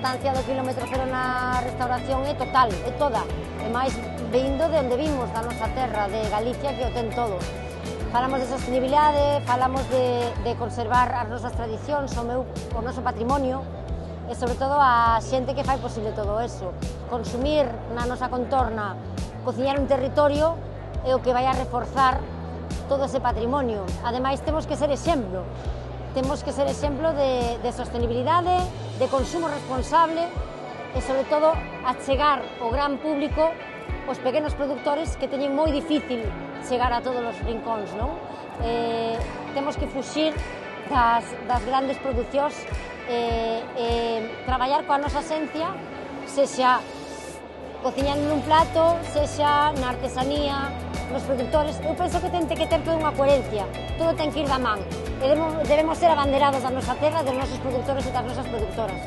importancia do quilómetro cero na restauración é total, é toda, e máis vindo de onde vimos, da nosa terra, de Galicia, que o ten todo. Falamos de sostenibilidade, falamos de conservar as nosas tradicións, o noso patrimonio, e sobre todo a xente que fai posible todo eso. Consumir na nosa contorna, cociñar un territorio é o que vai a reforzar todo ese patrimonio. Ademais, temos que ser exemplo de sostenibilidade, de consumo responsable e, sobre todo, achegar ao gran público os pequenos produtores que teñen moi difícil chegar a todos os rincóns, non? Temos que fuxir das grandes producións e traballar coa nosa esencia, sexa cociñando nun plato, sexa na artesanía, nos produtores. Eu penso que ten que ter toda unha coherencia, todo ten que ir da man, e debemos ser abanderados da nosa terra, dos nosos produtores e das nosas productoras.